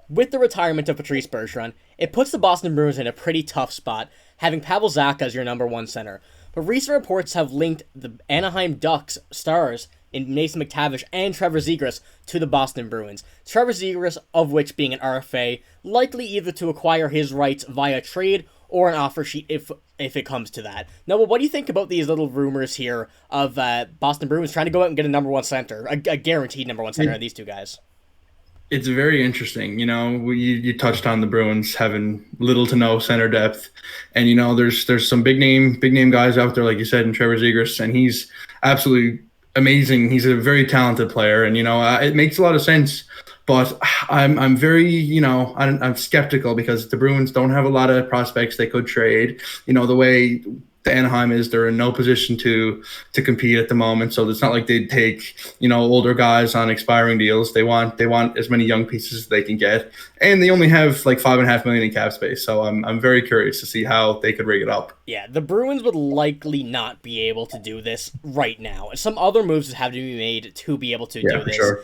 with the retirement of Patrice Bergeron, it puts the Boston Bruins in a pretty tough spot, having Pavel Zacha as your number one center. But recent reports have linked the Anaheim Ducks stars in Mason McTavish and Trevor Zegras to the Boston Bruins. Trevor Zegras, of which being an RFA, likely either to acquire his rights via trade or an offer sheet if it comes to that. Now, what do you think about these little rumors here of Boston Bruins trying to go out and get a number one center, a guaranteed number one center of these two guys? It's very interesting. You touched on the Bruins having little to no center depth, and there's some big name guys out there, like you said, in Trevor Zegras, and he's absolutely amazing. He's a very talented player, and it makes a lot of sense. But I'm very I'm skeptical because the Bruins don't have a lot of prospects they could trade. The way the Anaheim is, they're in no position to compete at the moment. So it's not like they'd take older guys on expiring deals. They want as many young pieces as they can get, and they only have like $5.5 million in cap space. So I'm very curious to see how they could rig it up. Yeah, the Bruins would likely not be able to do this right now. Some other moves would have to be made to be able to do this. Sure.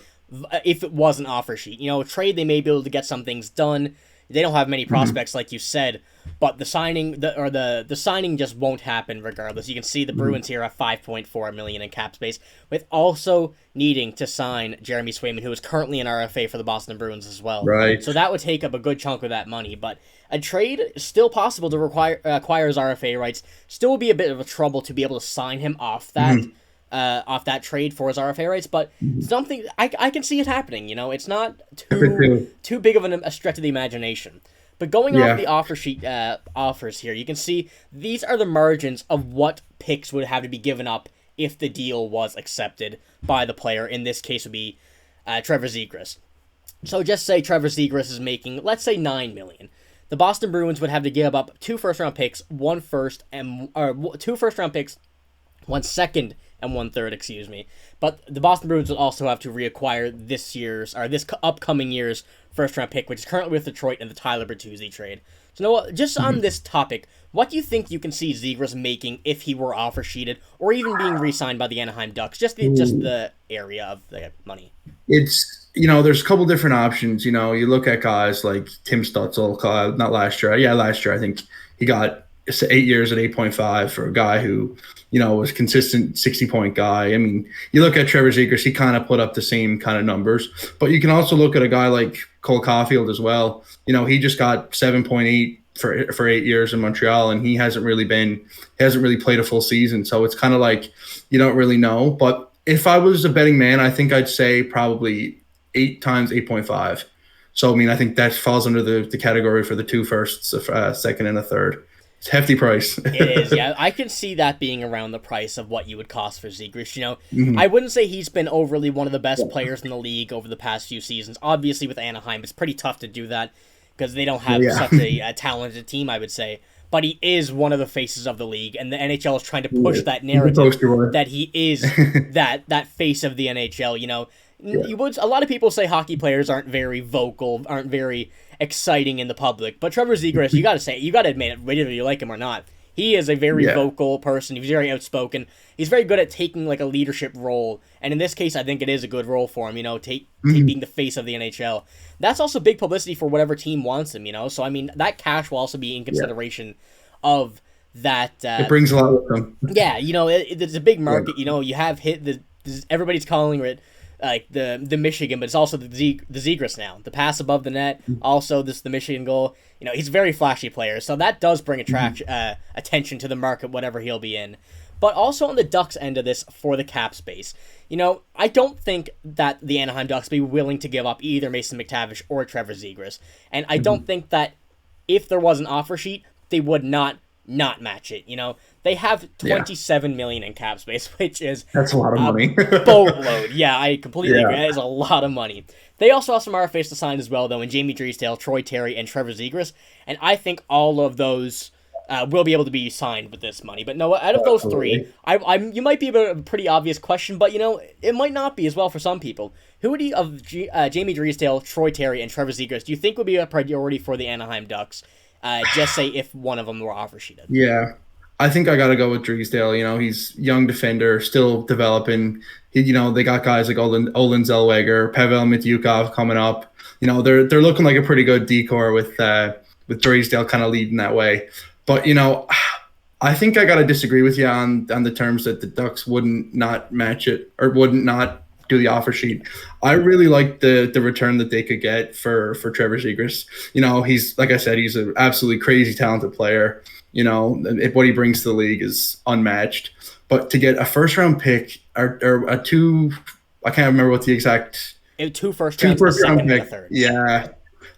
If it was an offer sheet, trade, they may be able to get some things done. They don't have many prospects, like you said, but the signing the signing just won't happen regardless. You can see the Bruins here at $5.4 million in cap space, with also needing to sign Jeremy Swayman, who is currently an RFA for the Boston Bruins as well. Right. So that would take up a good chunk of that money, but a trade is still possible to acquire his RFA rights. Still would be a bit of a trouble to be able to sign him off that. Off that trade for his RFA rights, but something I can see it happening. It's not too big of a stretch of the imagination. But going off the offer sheet offers here, you can see these are the margins of what picks would have to be given up if the deal was accepted by the player. In this case, would be Trevor Zegras. So just say Trevor Zegras is making, let's say, $9 million. The Boston Bruins would have to give up 2 first-round picks, 2 first-round picks, 1 second, and 1/3, excuse me. But the Boston Bruins will also have to reacquire this upcoming year's first-round pick, which is currently with Detroit in the Tyler Bertuzzi trade. So Noah, just on this topic, what do you think you can see Zegras making if he were offer sheeted, or even being re-signed by the Anaheim Ducks? Just the area of the money. It's there's a couple different options. You look at guys like Tim Stutzel, not last year. Yeah, last year I think he got 8 years at 8.5 for a guy who was consistent 60-point guy. I mean, you look at Trevor Zegras, he kind of put up the same kind of numbers. But you can also look at a guy like Cole Caulfield as well. He just got 7.8 for 8 years in Montreal, and he hasn't really played a full season. So it's kind of like you don't really know. But if I was a betting man, I think I'd say probably 8 times 8.5. So I mean, I think that falls under the category for the 2 firsts, a second, and a third. It's a hefty price. It is, yeah. I can see that being around the price of what you would cost for Zegras. I wouldn't say he's been overly one of the best players in the league over the past few seasons. Obviously, with Anaheim, it's pretty tough to do that because they don't have such a talented team, I would say. But he is one of the faces of the league, and the NHL is trying to push that narrative that he is that face of the NHL. A lot of people say hockey players aren't very vocal, aren't very exciting in the public, but Trevor Zegras, you gotta admit it, whether you like him or not, he is a very vocal person. He's very outspoken. He's very good at taking like a leadership role, and in this case, I think it is a good role for him. Being the face of the NHL. That's also big publicity for whatever team wants him. So I mean, that cash will also be in consideration of that. It brings a lot with them. Yeah, it's a big market. You have everybody's calling it like the Michigan, but it's also the Zegras now. The pass above the net, also the Michigan goal. He's a very flashy player, so that does bring attention to the market, whatever he'll be in. But also on the Ducks end of this for the cap space, I don't think that the Anaheim Ducks be willing to give up either Mason McTavish or Trevor Zegras, and I don't think that if there was an offer sheet, they would not match it. They have $27 million in cap space, that's a lot of money. Boatload. Yeah, I completely agree. That is a lot of money. They also have some RFAs to sign as well, though, in Jamie Drysdale, Troy Terry, and Trevor Zegras, and I think all of those will be able to be signed with this money. But no, out of those three, you might be a pretty obvious question, but it might not be as well for some people. Who would you, of Jamie Drysdale, Troy Terry, and Trevor Zegras, do you think would be a priority for the Anaheim Ducks? Just say if one of them were offer sheeted. Yeah. I think I got to go with Drysdale. He's young defender, still developing. They got guys like Olin Zellweger, Pavel Mityukov coming up. They're looking like a pretty good decor with Drysdale kind of leading that way. But I think I got to disagree with you on the terms that the Ducks wouldn't not match it or wouldn't not do the offer sheet. I really like the return that they could get for Trevor Zegras. He's, like I said, he's an absolutely crazy talented player. What he brings to the league is unmatched. But to get a first round pick or a two, I can't remember what the exact two first round pick. Yeah,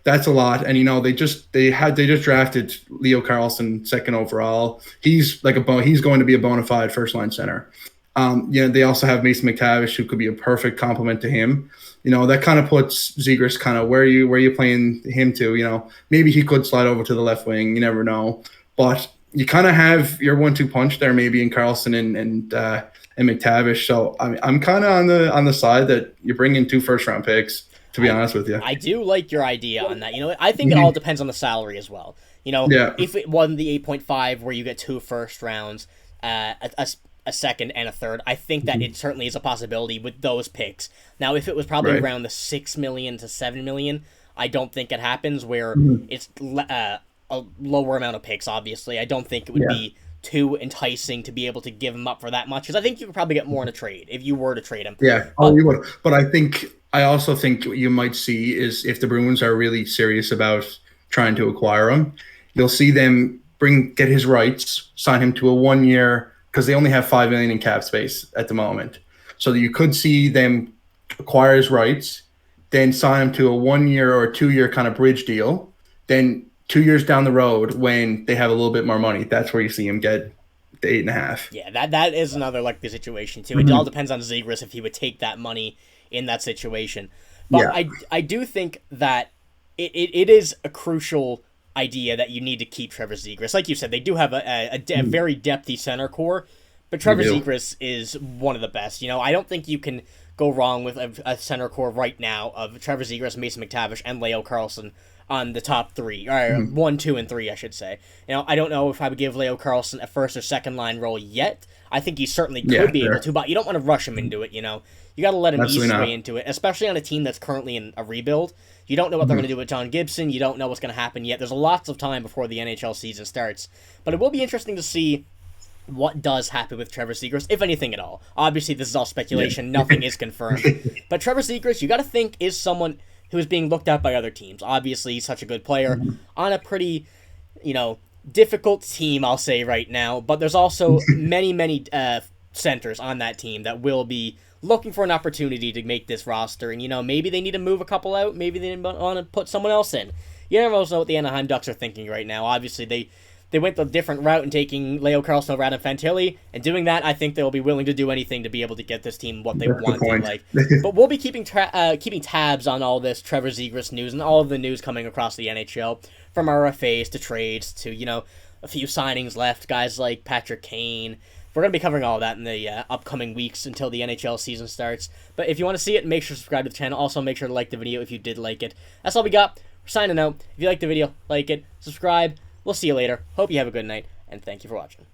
that's a lot. And they just drafted Leo Carlsson second overall. He's he's going to be a bona fide first line center. They also have Mason McTavish, who could be a perfect complement to him. That kind of puts Zegras kind of where you playing him to. Maybe he could slide over to the left wing. You never know. But you kind of have your 1-2 punch there, maybe in Carlson and McTavish. So I'm kind of on the side that you bring in 2 first round picks. To be honest with you, I do like your idea on that. I think it all depends on the salary as well. If it wasn't the 8.5 where you get 2 first rounds, a second and a third, I think that it certainly is a possibility with those picks. Now, if it was probably around the $6 million to $7 million, I don't think it happens where it's a lower amount of picks, obviously. I don't think it would be too enticing to be able to give him up for that much, because I think you could probably get more in a trade if you were to trade him. Yeah, you would. But I also think what you might see is if the Bruins are really serious about trying to acquire him, you'll see them get his rights, sign him to a 1-year, because they only have $5 million in cap space at the moment. So you could see them acquire his rights, then sign him to a 1-year or a 2-year kind of bridge deal. Then 2 years down the road, when they have a little bit more money, that's where you see him get the 8.5. Yeah, that is another likely situation too. It all depends on Zegras if he would take that money in that situation. But I do think that it is a crucial idea that you need to keep Trevor Zegras. Like you said, they do have a very depthy center core, but Trevor Zegras is one of the best. I don't think you can go wrong with a center core right now of Trevor Zegras, Mason McTavish, and Leo Carlsson on the top 3, or 1, 2, and 3, I should say. I don't know if I would give Leo Carlsson a first or second line role yet. I think he certainly could be able to, but you don't want to rush him into it. You got to let him ease his way into it, especially on a team that's currently in a rebuild. You don't know what they're going to do with John Gibson. You don't know what's going to happen yet. There's lots of time before the NHL season starts. But it will be interesting to see what does happen with Trevor Zegras, if anything at all. Obviously, this is all speculation. Nothing is confirmed. But Trevor Zegras, you got to think, is someone who is being looked at by other teams. Obviously, he's such a good player on a pretty, difficult team, I'll say right now. But there's also many centers on that team that will be looking for an opportunity to make this roster. And, maybe they need to move a couple out. Maybe they want to put someone else in. You never know what the Anaheim Ducks are thinking right now. Obviously, they went the different route in taking Leo Carlsson over Adam Fantilli, and doing that, I think they'll be willing to do anything to be able to get this team what they want to like. But we'll be keeping tabs on all this Trevor Zegras news and all of the news coming across the NHL, from RFAs to trades to, a few signings left, guys like Patrick Kane. We're going to be covering all of that in the upcoming weeks until the NHL season starts. But if you want to see it, make sure to subscribe to the channel. Also, make sure to like the video if you did like it. That's all we got. We're signing out. If you like the video, like it, subscribe. We'll see you later. Hope you have a good night, and thank you for watching.